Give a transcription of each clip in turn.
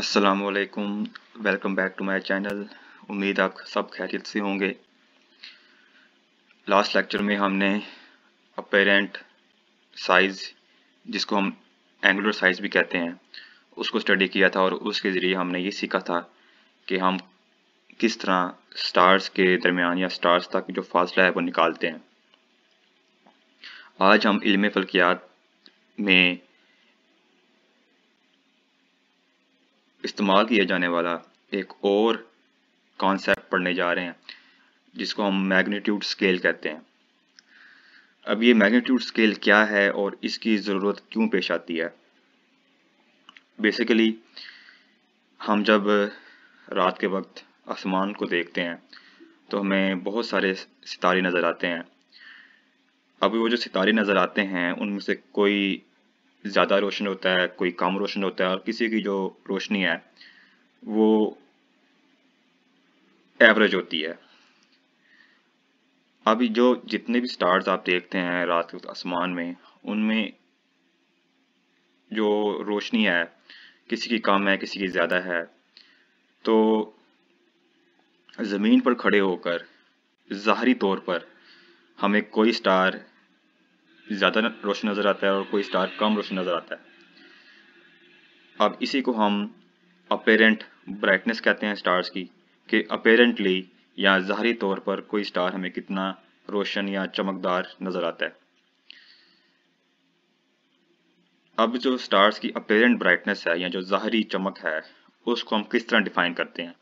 अस्सलामुअलैकुम, welcome back to my channel. उम्मीद आप सब खैरियत से होंगे। लास्ट लेक्चर में हमने अपेरेंट साइज़, जिसको हम एंगुलर साइज़ भी कहते हैं, उसको स्टडी किया था और उसके ज़रिए हमने ये सीखा था कि हम किस तरह स्टार्स के दरमियान या स्टार्स तक जो फासला है वो निकालते हैं। आज हम इल्म फल्कियात में इस्तेमाल किया जाने वाला एक और कॉन्सेप्ट पढ़ने जा रहे हैं, जिसको हम मैग्नीट्यूड स्केल कहते हैं। अब ये मैग्नीट्यूड स्केल क्या है और इसकी ज़रूरत क्यों पेश आती है? बेसिकली हम जब रात के वक्त आसमान को देखते हैं तो हमें बहुत सारे सितारे नज़र आते हैं। अब वो जो सितारे नज़र आते हैं उनमें से कोई ज़्यादा रोशन होता है, कोई कम रोशन होता है, और किसी की जो रोशनी है वो एवरेज होती है। अभी जो जितने भी स्टार्स आप देखते हैं रात के आसमान में, उनमें जो रोशनी है किसी की कम है, किसी की ज़्यादा है। तो ज़मीन पर खड़े होकर ज़ाहरी तौर पर हमें कोई स्टार ज़्यादा रोशन नज़र आता है और कोई स्टार कम रोशन नज़र आता है। अब इसी को हम अपेरेंट ब्राइटनेस कहते हैं स्टार्स की, कि अपेरेंटली या ज़ाहरी तौर पर कोई स्टार हमें कितना रोशन या चमकदार नज़र आता है। अब जो स्टार्स की अपेरेंट ब्राइटनेस है या जो ज़ाहरी चमक है, उसको हम किस तरह डिफाइन करते हैं?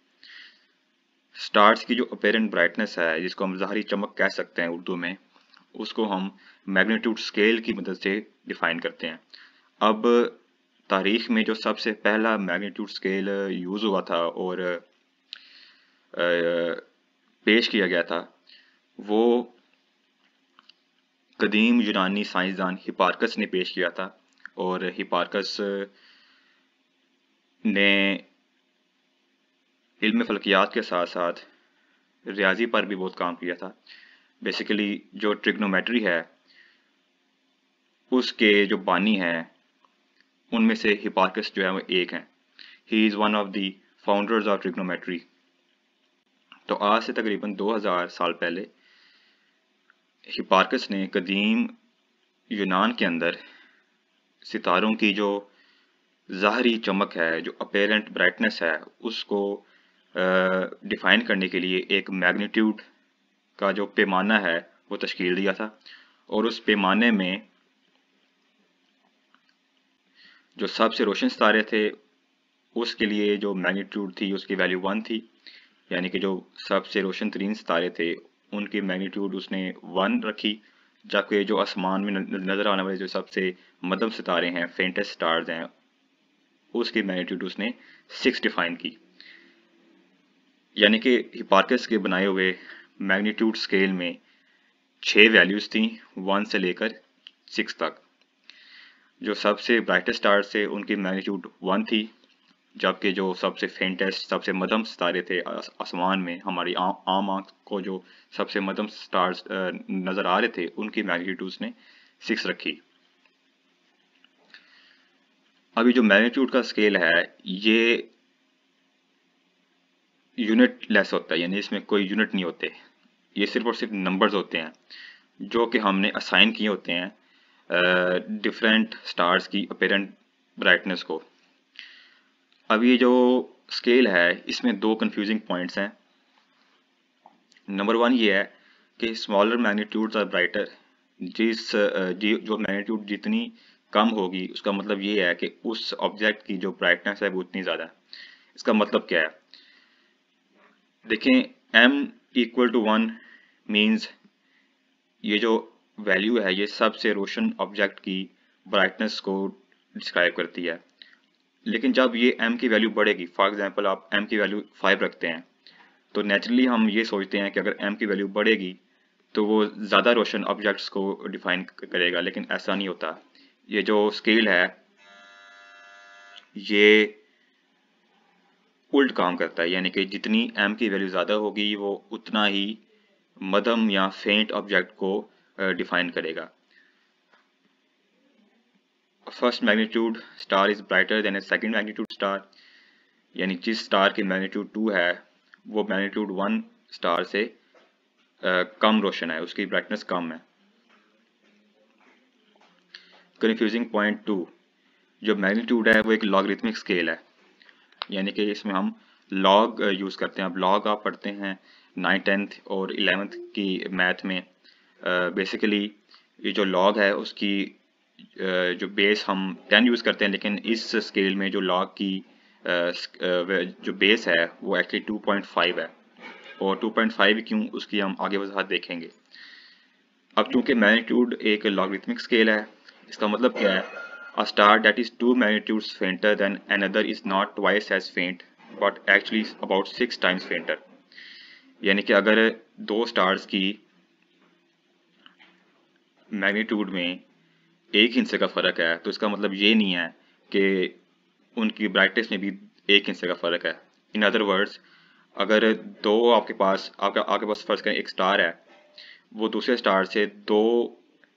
स्टार्स की जो अपेरेंट ब्राइटनेस है, जिसको हम ज़ाहरी चमक कह सकते हैं उर्दू में, उसको हम मैग्नीट्यूड स्केल की मदद से डिफाइन करते हैं। अब तारीख में जो सबसे पहला मैग्नीट्यूड स्केल यूज़ हुआ था और पेश किया गया था, वो कदीम यूनानी साइंसदान हिपार्कस ने पेश किया था। और हिपार्कस ने इल्म फल्कियात के साथ साथ रियाजी पर भी बहुत काम किया था। बेसिकली जो ट्रिग्नोमेट्री है उसके जो बानी हैं उनमें से हिपार्कस जो है वो एक हैं। He is one of the founders of trigonometry. तो आज से तकरीबन 2000 साल पहले हिपार्कस ने कदीम यूनान के अंदर सितारों की जो ज़ाहरी चमक है, जो अपेरेंट ब्राइटनेस है, उसको डिफ़ाइन करने के लिए एक मैग्नीट्यूड का जो पैमाना है वो तश्कील दिया था। और उस पैमाने में जो सबसे रोशन सितारे थे उसके लिए जो मैग्नीट्यूड थी उसकी वैल्यू 1 थी, यानी कि जो सबसे रोशन तरीन सितारे थे उनकी मैग्नीट्यूड उसने 1 रखी। जबकि जो आसमान में नज़र आने वाले जो सबसे मध्यम सितारे हैं, फेंटेस्ट स्टार्स हैं, उसकी मैग्नीट्यूड उसने 6 डिफाइन की। यानी कि हिपार्कस के बनाए हुए मैग्नीट्यूड स्केल में 6 वैल्यूज़ थी, 1 से लेकर 6 तक। जो सबसे ब्राइटेस्ट स्टार्स थे उनकी मैग्नीट्यूड 1 थी, जबकि जो सबसे फेंटेस्ट, सबसे मध्यम सितारे थे आसमान में, हमारी आम आँख को जो सबसे मध्यम स्टार्स नज़र आ रहे थे, उनकी मैग्नीट्यूड उसने 6 रखी। अभी जो मैग्नीट्यूड का स्केल है ये यूनिट लेस होता है, यानी इसमें कोई यूनिट नहीं होते। ये सिर्फ और सिर्फ नंबर्स होते हैं जो कि हमने असाइन किए होते हैं डिफरेंट स्टार्स की अपेरेंट ब्राइटनेस को। अब ये जो स्केल है इसमें 2 कंफ्यूजिंग पॉइंट्स हैं। नंबर 1 ये है कि स्मॉलर मैग्नीट्यूड्स आर ब्राइटर। जो मैग्नीट्यूड जितनी कम होगी उसका मतलब ये है कि उस ऑब्जेक्ट की जो ब्राइटनेस है वो उतनी ज़्यादा है। इसका मतलब क्या है? देखें, m इक्वल टू 1 मीन्स ये जो वैल्यू है ये सबसे रोशन ऑब्जेक्ट की ब्राइटनेस को डिस्क्राइब करती है। लेकिन जब ये m की वैल्यू बढ़ेगी, फॉर एग्जांपल आप m की वैल्यू 5 रखते हैं, तो नेचुरली हम ये सोचते हैं कि अगर m की वैल्यू बढ़ेगी तो वो ज़्यादा रोशन ऑब्जेक्ट्स को डिफाइन करेगा, लेकिन ऐसा नहीं होता। ये जो स्केल है ये उल्ट काम करता है, यानी कि जितनी m की वैल्यू ज़्यादा होगी वो उतना ही मध्यम या फेंट ऑब्जेक्ट को डिफाइन करेगा। First magnitude star is brighter then A second magnitude star. यानी जिस स्टार की मैग्नीट्यूड 2 है वो मैग्नीट्यूड 1 स्टार से कम रोशन है, उसकी ब्राइटनेस कम है। कन्फ्यूजिंग पॉइंट 2, जो मैग्नीट्यूड है वो एक लॉगरिथमिक स्केल है, यानी कि इसमें हम लॉग यूज़ करते हैं। अब लॉग आप पढ़ते हैं 9th 10th और 11th की मैथ में। बेसिकली ये जो लॉग है उसकी जो बेस हम 10 यूज़ करते हैं, लेकिन इस स्केल में जो लॉग की जो बेस है वो एक्चुअली 2.5 है। और 2.5 क्यों, उसकी हम आगे वजाहत देखेंगे। अब चूंकि मैग्नीट्यूड एक लॉगरिथमिक स्केल है, इसका मतलब क्या है? A star that is 2 magnitudes fainter than another is not twice as faint, but actually about 6 times fainter। यानी कि अगर दो स्टार्स की मैग्नीट्यूड में एक हिस्से का फ़र्क है तो इसका मतलब ये नहीं है कि उनकी ब्राइटनेस में भी एक हिस्से का फ़र्क है। इन अदर वर्ड्स, अगर दो आपके पास फ़र्ज करें एक स्टार है, वो दूसरे स्टार से 2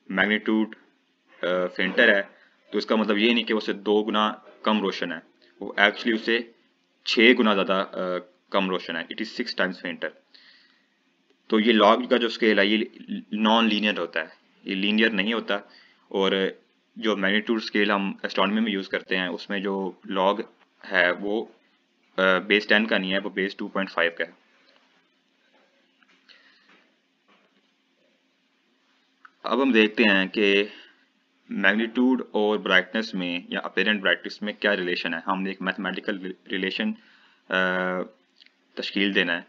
मैग्नीट्यूड फेंटर है, तो इसका मतलब ये नहीं कि उससे 2 गुना कम रोशन है, वो एक्चुअली उससे 6 गुना ज़्यादा कम रोशन है। It is 6 times फेंटर। तो ये लॉग का जो स्केल है ये नॉन लीनियर होता है, ये लीनियर नहीं होता। और जो मैग्नीट्यूड स्केल हम एस्ट्रोनॉमी में यूज़ करते हैं उसमें जो लॉग है वो बेस 10 का नहीं है, वो बेस 2.5 का है। अब हम देखते हैं कि मैग्नीट्यूड और ब्राइटनेस में या अपेरेंट ब्राइटनेस में क्या रिलेशन है। हमने एक मैथमेटिकल रिलेशन तश्कील देना है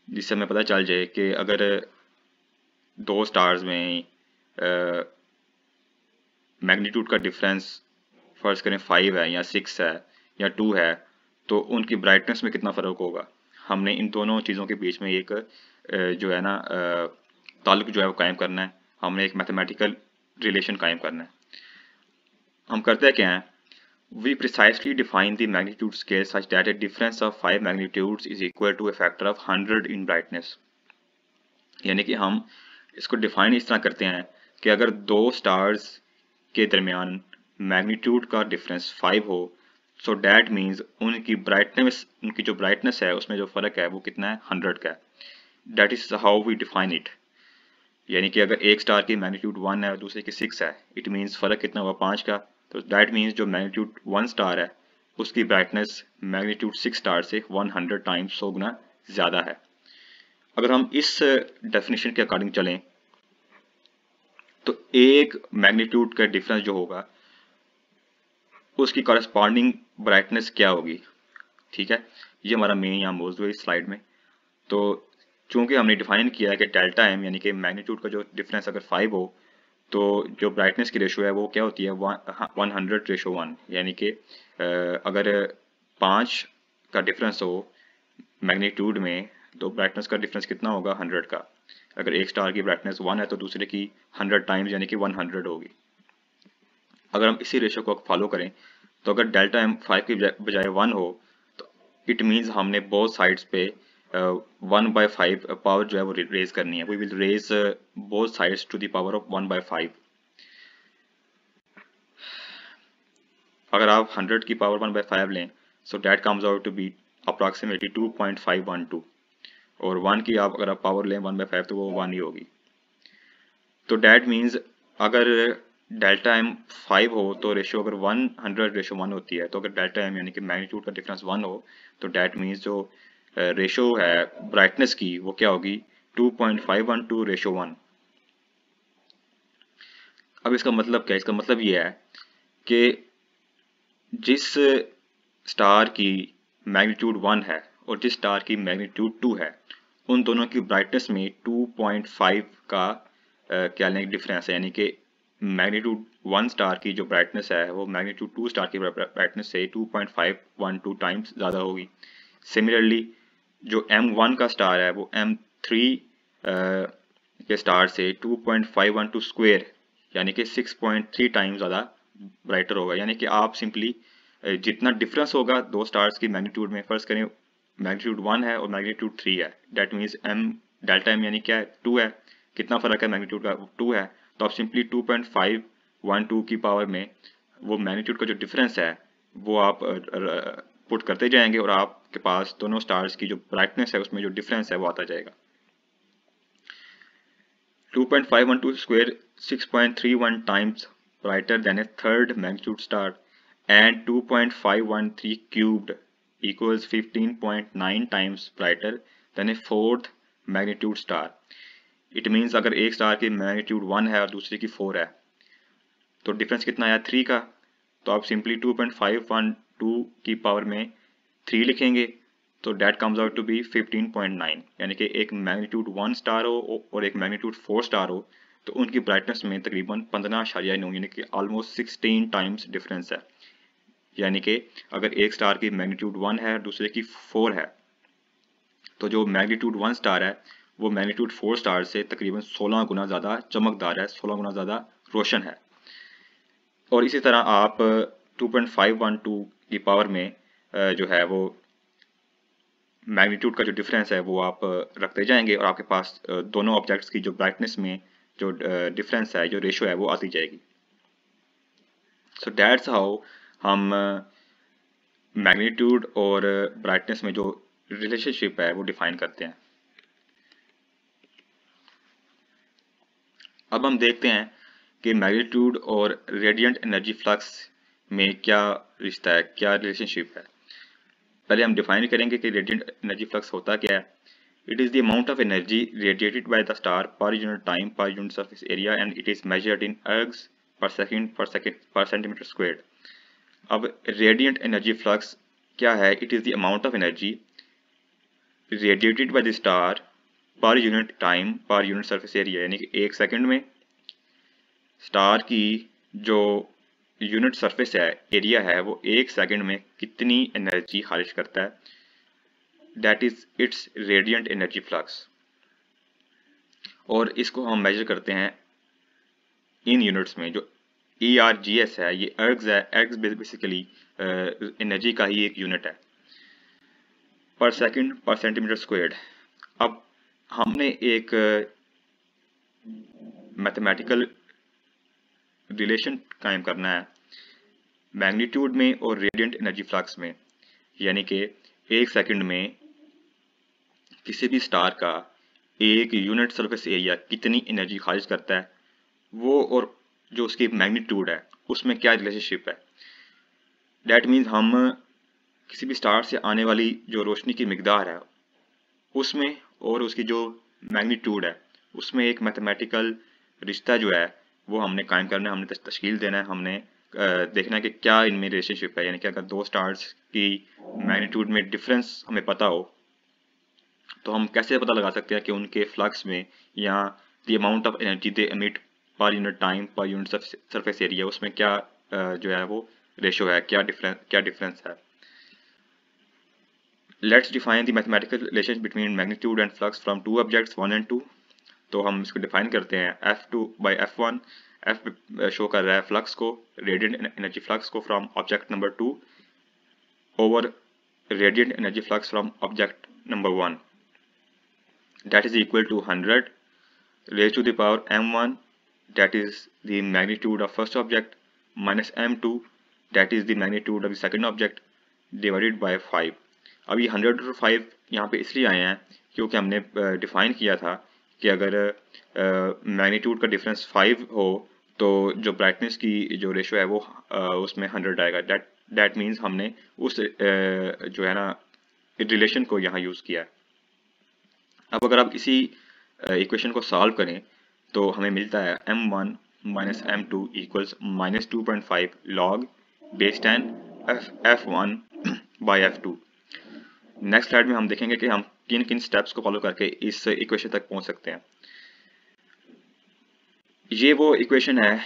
जिससे हमें पता चल जाए कि अगर दो स्टार्स में मैग्नीट्यूड का डिफरेंस फर्ज करें 5 है या 6 है या 2 है, तो उनकी ब्राइटनेस में कितना फ़र्क होगा। हमने इन दोनों चीज़ों के बीच में एक जो है ना ताल्लुक जो है वो कायम करना है, हमने एक मैथमेटिकल रिलेशन कायम करना है। हम करते क्या हैं, we precisely define the magnitude scale such that a difference of 5 magnitudes is equal to a factor of 100 in brightness। यानी कि हम इसको डिफाइन इस तरह करते हैं कि अगर दो स्टार्स के दरमियान मैग्नीट्यूड का डिफरेंस 5 हो, सो डैट मीन्स उनकी जो ब्राइटनेस है उसमें जो फ़र्क है वो कितना है, 100 का है। That is how we define it. यानी कि अगर एक स्टार की मैग्नीट्यूड 1 है और दूसरे की 6 है, इट मीन्स फ़र्क कितना हुआ, 5 का। तो दैट मीन्स जो मैग्नीट्यूड 1 स्टार है उसकी ब्राइटनेस मैग्नीट्यूड 6 स्टार से 100 टाइम्स 100 गुना ज़्यादा है। अगर हम इस डेफिनेशन के अकॉर्डिंग चलें तो एक मैग्नीट्यूड का डिफरेंस जो होगा उसकी कॉरेस्पॉन्डिंग ब्राइटनेस क्या होगी। ठीक है, ये हमारा मेन यहाँ मौजूद है इस स्लाइड में। तो चूंकि हमने डिफाइन किया है कि डेल्टा एम यानी कि मैग्नीट्यूड का जो डिफरेंस अगर 5 हो तो जो ब्राइटनेस की रेशो है वो क्या होती है, 100:1, यानी कि अगर 5 का डिफरेंस हो मैग्नीट्यूड में तो ब्राइटनेस का डिफरेंस कितना होगा, 100 का। अगर एक स्टार की ब्राइटनेस 1 है तो दूसरे की 100 टाइम्स यानी कि 100 होगी। अगर हम इसी रेशो को फॉलो करें तो अगर डेल्टा एम 5 की बजाय 1 हो तो इट मीन्स हमने बोथ साइड्स पे 1/5 पावर जो है वो रेज करनी है। We will raise both sides to the power of 1/5। अगर आप 100 की पावर 1/5 लें so that comes out to be approximately 2.512, और 1 की अगर आप पावर लें 1/5 तो वो 1 ही होगी। तो डैट मीन्स अगर डेल्टा एम 5 हो तो रेशो अगर 100:1 होती है, तो अगर डेल्टा एम यानी कि मैग्नीट्यूड का डिफरेंस 1 हो तो डैट मीन्स जो रेशो है ब्राइटनेस की वो क्या होगी, 2.512:1। अब इसका मतलब क्या है, इसका मतलब ये है कि जिस स्टार की मैग्नीट्यूड 1 है और जिस स्टार की मैग्नीट्यूड 2 है, उन दोनों की ब्राइटनेस में 2.5 का क्या लें डिफरेंस है। यानी कि मैग्नीट्यूड 1 स्टार की जो ब्राइटनेस है वो मैग्नीट्यूड 2 स्टार की ब्राइटनेस से 2.512 टाइम्स ज़्यादा होगी। सिमिलरली जो M1 का स्टार है वो M3 के स्टार से 2.512 स्क्वायर यानी कि 6.3 टाइम्स ज़्यादा ब्राइटर होगा। यानी कि आप सिंपली जितना डिफरेंस होगा दो स्टार्स की मैग्नीट्यूड में, फर्स्ट करें मैग्नीट्यूड 1 है और मैग्नीट्यूड 3 है, डेट मीन्स डेल्टा एम यानी क्या है, 2 है। कितना फ़र्क है मैग्नीट्यूड का, 2 है। तो आप सिंपली 2.512 की पावर में वो मैग्नीट्यूड का जो डिफरेंस है वो आप पुट करते जाएंगे और आपके पास दोनों स्टार्स की जो ब्राइटनेस है उसमें जो डिफरेंस है वो आता जाएगा। 2.512 square 6.31 times brighter than a third magnitude star and 2.513 cubed equals 15.9 times brighter than a fourth magnitude star. It means अगर एक स्टार की मैग्नीट्यूड 1 है और दूसरी की 4 है तो डिफरेंस कितना आया 3 का, तो आप सिंपली 2.512 की पावर में 3 लिखेंगे तो that comes out to be 15.9, यानी कि एक मैग्नीट्यूड 1 स्टार हो और एक मैग्नीट्यूड 4 स्टार हो तो उनकी ब्राइटनेस में तकरीबन 15.9 यानी कि ऑलमोस्ट 16 टाइम्स डिफरेंस है। यानी कि अगर एक स्टार की मैग्नीट्यूड 1 है और दूसरे की 4 है तो जो मैग्नीट्यूड 1 स्टार है वो मैग्नीट्यूड 4 स्टार से तकरीबन 16 गुना ज़्यादा चमकदार है, 16 गुना ज़्यादा रोशन है। और इसी तरह आप 2.512 की पावर में जो है वो मैग्नीट्यूड का जो डिफरेंस है वो आप रखते जाएंगे और आपके पास दोनों ऑब्जेक्ट्स की जो ब्राइटनेस में जो डिफरेंस है, जो रेशो है वो आती जाएगी। सो दैट्स हाउ हम मैग्नीट्यूड और ब्राइटनेस में जो रिलेशनशिप है वो डिफाइन करते हैं। अब हम देखते हैं कि मैग्नीट्यूड और रेडिएंट एनर्जी फ्लक्स में क्या रिश्ता है, क्या रिलेशनशिप है। पहले हम डिफाइन करेंगे कि रेडिएंट एनर्जी फ्लक्स होता क्या है। It is the amount of energy radiated by the star per unit time per unit surface area and it is measured in ergs per second per centimeter squared. अब radiant energy flux क्या है? It is the amount of energy radiated by the star per unit time per unit surface area, यानी कि एक second में star की जो unit surface है, एरिया है, वो एक सेकंड में कितनी एनर्जी खारिज करता है, that is it's radiant energy flux. और इसको हम मेजर करते हैं इन यूनिट्स में। जो ERGS है ये ergs है, ergs बेसिकली एनर्जी का ही एक यूनिट है, पर सेकंड पर सेंटीमीटर स्क्वायर्ड। अब हमने एक मैथमेटिकल रिलेशन कायम करना है मैग्नीट्यूड में और रेडिएंट एनर्जी फ्लक्स में, यानी कि एक सेकंड में किसी भी स्टार का एक यूनिट सरफेस एरिया कितनी एनर्जी खारिज करता है वो और जो उसकी मैग्नीट्यूड है उसमें क्या रिलेशनशिप है। डैट मीन्स हम किसी भी स्टार से आने वाली जो रोशनी की मिकदार है उसमें और उसकी जो मैग्नीट्यूड है उसमें एक मैथमेटिकल रिश्ता जो है वो हमने कायम करना है, हमने तश्कील देना है, हमने देखना है कि क्या इनमें रिलेशनशिप है। यानी कि अगर दो स्टार्स की मैग्नीट्यूड में डिफरेंस हमें पता हो तो हम कैसे पता लगा सकते हैं कि उनके फ्लक्स में या the amount of energy they emit per unit time per unit surface area उसमें क्या जो है वो रेशो है, क्या डिफरेंस है। Let's define the mathematical relation between magnitude and flux from two objects 1 and 2। तो हम इसको डिफाइन करते हैं F2 by F1। F show कर रहा है फ्लक्स को, रेडिएंट एनर्जी फ्लक्स को from object number 2 over radiant energy flux from object number 1, that is equal to 100 raised to the power m1, that is the magnitude of first object, minus m2, that is the magnitude of the second object, divided by 5। अब ये 100 और 5 यहाँ पे इसलिए आए हैं क्योंकि हमने डिफाइन किया था कि अगर मैग्नीट्यूड का डिफरेंस 5 हो तो जो ब्राइटनेस की जो रेशो है वो उसमें 100 आएगा। दैट मीन्स हमने उस जो है ना रिलेशन को यहाँ यूज़ किया है। अब अगर आप इसी इक्वेशन को सॉल्व करें तो हमें मिलता है m1 minus m2 equals minus 2.5 log base 10 f1 by f2। Next slide में हम देखेंगे कि हम किन किन स्टेप्स को फॉलो करके इस इक्वेशन तक पहुंच सकते हैं। ये वो इक्वेशन है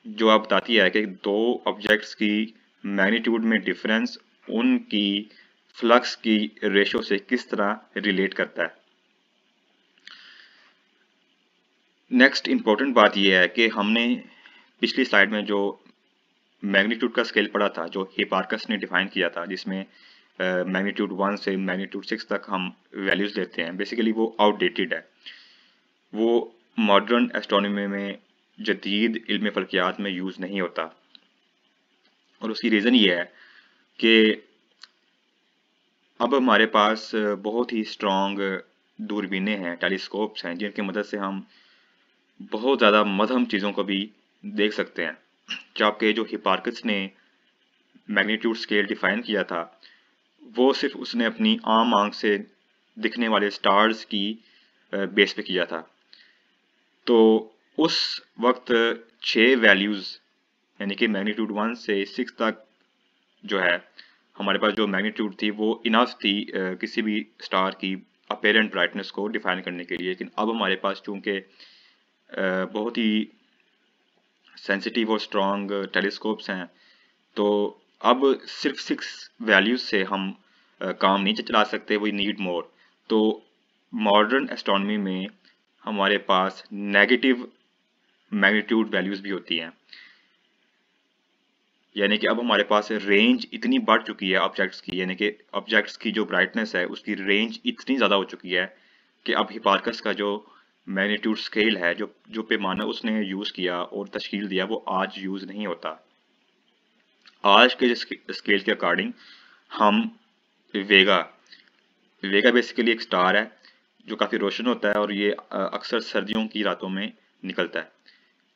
जो आप बताती है कि दो ऑब्जेक्ट्स की मैग्नीट्यूड में डिफरेंस उनकी फ्लक्स की रेशो से किस तरह रिलेट करता है। नेक्स्ट इम्पोर्टेंट बात यह है कि हमने पिछली स्लाइड में जो मैग्नीट्यूड का स्केल पढ़ा था, जो हिपार्कस ने डिफाइन किया था, जिसमें मैग्नीट्यूड 1 से मैग्नीट्यूड 6 तक हम वैल्यूज लेते हैं, बेसिकली वो आउटडेटेड है। वो मॉडर्न एस्ट्रोनॉमी में जदीद इल्म फल्कियात में यूज़ नहीं होता और उसकी रीज़न ये है कि अब हमारे पास बहुत ही स्ट्रॉन्ग दूरबीनें हैं, टेलीस्कोप्स हैं, जिनकी मदद से हम बहुत ज़्यादा मध्यम चीज़ों को भी देख सकते हैं। जबकि जो हिपार्कस ने मैग्नीट्यूड स्केल डिफाइन किया था, वो सिर्फ उसने अपनी आम आंख से दिखने वाले स्टार्स की बेस पे किया था। तो उस वक्त 6 वैल्यूज़ यानी कि मैग्नीट्यूड 1 से 6 तक जो है हमारे पास जो मैग्नीट्यूड थी वो इनफ थी किसी भी स्टार की अपेरेंट ब्राइटनेस को डिफाइन करने के लिए। लेकिन अब हमारे पास चूंकि बहुत ही सेंसिटिव और स्ट्रॉन्ग टेलीस्कोप्स हैं, तो अब सिर्फ 6 वैल्यूज से हम काम नहीं चला सकते, वी नीड मोर। तो मॉडर्न एस्ट्रोनॉमी में हमारे पास नेगेटिव मैग्नीट्यूड वैल्यूज भी होती हैं, यानी कि अब हमारे पास रेंज इतनी बढ़ चुकी है ऑब्जेक्ट्स की, यानी कि ऑब्जेक्ट्स की जो ब्राइटनेस है उसकी रेंज इतनी ज़्यादा हो चुकी है कि अब हिपार्कस का जो मैग्नीट्यूड स्केल है, जो पैमाना उसने यूज़ किया और तश्कील दिया, वो आज यूज़ नहीं होता। आज के स्केल के अकॉर्डिंग हम वेगा वेगा बेसिकली एक स्टार है जो काफ़ी रोशन होता है और ये अक्सर सर्दियों की रातों में निकलता है।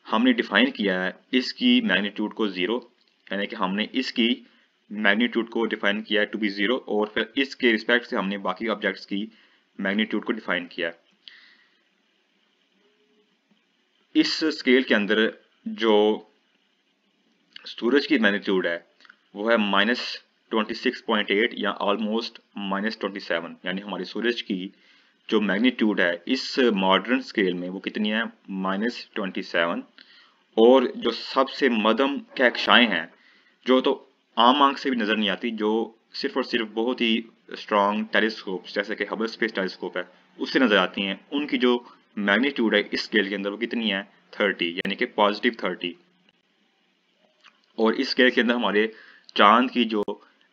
हमने डिफाइन किया है इसकी मैग्नीट्यूड को 0, यानी कि हमने इसकी मैग्नीट्यूड को डिफाइन किया है टू बी 0, और फिर इसके रिस्पेक्ट से हमने बाकी ऑब्जेक्ट्स की मैग्नीट्यूड को डिफाइन किया है। इस स्केल के अंदर जो सूरज की मैग्नीट्यूड है वो है -26.8 या ऑलमोस्ट -27, यानी हमारे सूरज की जो मैग्नीट्यूड है इस मॉडर्न स्केल में वो कितनी है, -27। और जो सबसे मध्यम कक्षाएं हैं, जो तो आम आंख से भी नज़र नहीं आती, जो सिर्फ और सिर्फ बहुत ही स्ट्रॉन्ग टेलीस्कोप जैसे कि हबल स्पेस टेलीस्कोप है उससे नज़र आती हैं, उनकी जो मैग्नीट्यूड है इस स्केल के अंदर वो कितनी है, 30, यानी कि +30। और इस स्केल के अंदर हमारे चांद की जो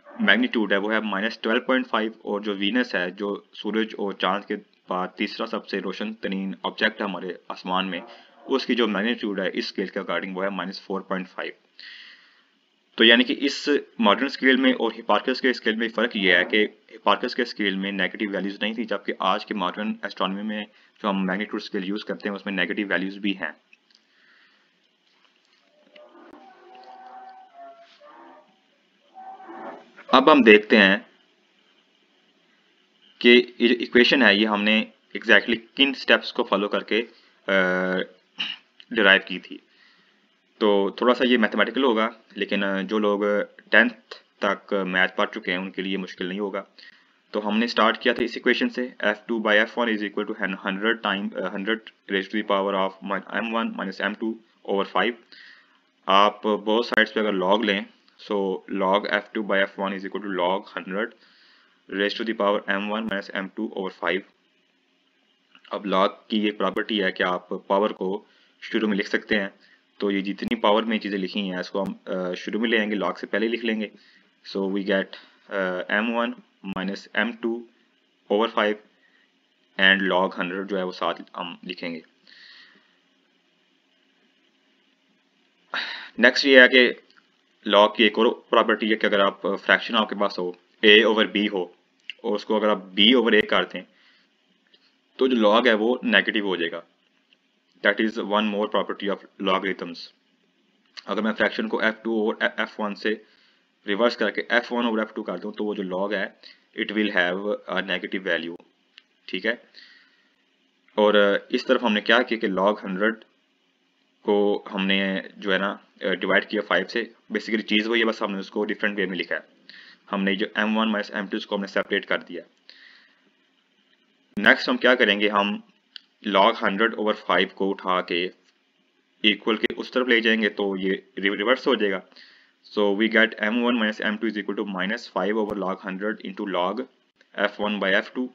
मैग्नीट्यूड है वो है -12.5, और जो वीनस है, जो सूरज और चांद के बाद तीसरा सबसे रोशन तरीन ऑब्जेक्ट है हमारे आसमान में, उसकी जो मैग्नीट्यूड है इस स्केल के अकॉर्डिंग वो है -4.5। तो यानी कि इस मॉडर्न स्केल में और हिपार्कस के स्केल में फ़र्क ये है कि हिपार्कस के स्केल में नेगेटिव वैल्यूज़ नहीं थी, जबकि आज के मॉडर्न एस्ट्रोनॉमी में जो हम मैग्नीट्यूड स्केल यूज़ करते हैं उसमें नेगेटिव वैल्यूज़ भी हैं। अब हम देखते हैं कि ये जो इक्वेशन है ये हमने एग्जैक्टली किन स्टेप्स को फॉलो करके डिराइव की थी। तो थोड़ा सा ये मैथमेटिकल होगा, लेकिन जो लोग 10th तक मैथ पढ़ चुके हैं उनके लिए मुश्किल नहीं होगा। तो हमने स्टार्ट किया था इस इक्वेशन से, f2/f1 is equal to 100 raise to the power of m1 minus m2 over 5। आप बोथ साइड्स पे अगर लॉग लें, so log f2/f1 is equal to log 100 raise to the power m1 minus m2 over 5। अब log की एक property है कि आप पावर को शुरू में लिख सकते हैं, तो ये जितनी पावर में चीज़ें लिखी हैं इसको हम शुरू में ले आएंगे, लॉग से पहले लिख लेंगे। So we get m1 minus m2 over 5 and log 100 जो है वो साथ हम लिखेंगे। नेक्स्ट ये है कि लॉग की एक और प्रॉपर्टी है कि अगर आप फ्रैक्शन आपके पास हो a ओवर b हो और उसको अगर आप b ओवर a कर दें तो जो log है वो नेगेटिव हो जाएगा। That is one more property of logarithms. अगर मैं फ्रैक्शन को f2 ओवर f1 से रिवर्स करके f1 ओवर f2 कर दूं तो वो जो log है it will have a negative value, ठीक है। और इस तरफ हमने क्या किया कि log 100 को हमने जो है ना डिवाइड किया 5 से। बेसिकली चीज़ वही है, बस हमने उसको डिफरेंट वे में लिखा है। हमने जो m1 माइनस m2 उसको हमने सेपरेट कर दिया। नेक्स्ट हम क्या करेंगे, हम log 100 ओवर 5 को उठा के इक्वल के उस तरफ ले जाएंगे तो ये रिवर्स हो जाएगा। So we get m1 minus m2 is equal to -5 over log 100 into log f1/f2।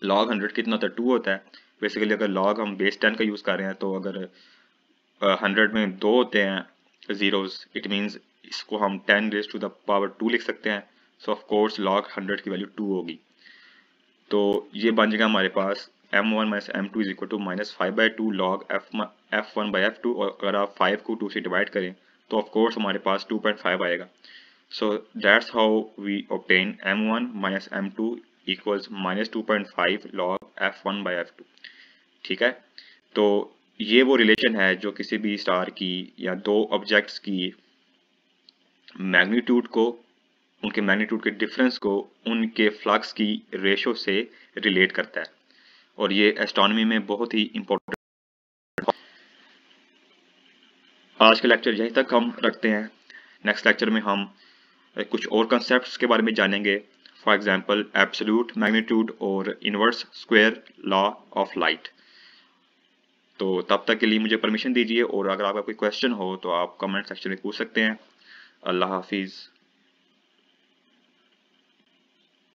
log 100 कितना होता है, 2 होता है। बेसिकली अगर log हम बेस 10 का यूज़ कर रहे हैं तो अगर 100 में 2 होते हैं ज़ीरोज़, इट मीन्स इसको हम 10 रेज़ टू द पावर 2 लिख सकते हैं। सो ऑफ कोर्स log 100 की वैल्यू 2 होगी। तो ये बन जाएगा हमारे पास m1 minus m2 is equal to -5/2 log f1/f2। और अगर आप 5 को 2 से डिवाइड करें तो ऑफ कोर्स हमारे पास 2.5 आएगा। So that's how we obtain m1 minus m2 equals minus 2.5 log f1 by f2। ठीक है, तो ये वो रिलेशन है जो किसी भी स्टार की या दो ऑब्जेक्ट्स की मैग्नीट्यूड को, उनके मैग्नीट्यूड के डिफरेंस को उनके फ्लक्स की रेशो से रिलेट करता है, और ये एस्ट्रोनॉमी में बहुत ही इंपॉर्टेंट। आज का लेक्चर यहीं तक हम रखते हैं। नेक्स्ट लेक्चर में हम कुछ और कंसेप्ट्स के बारे में जानेंगे, फॉर एग्जांपल एब्सोल्यूट मैग्नीट्यूड और inverse square law of light. तो तब तक के लिए मुझे परमिशन दीजिए, और अगर आपका कोई क्वेश्चन हो तो आप कमेंट सेक्शन में पूछ सकते हैं। अल्लाह हाफिज़।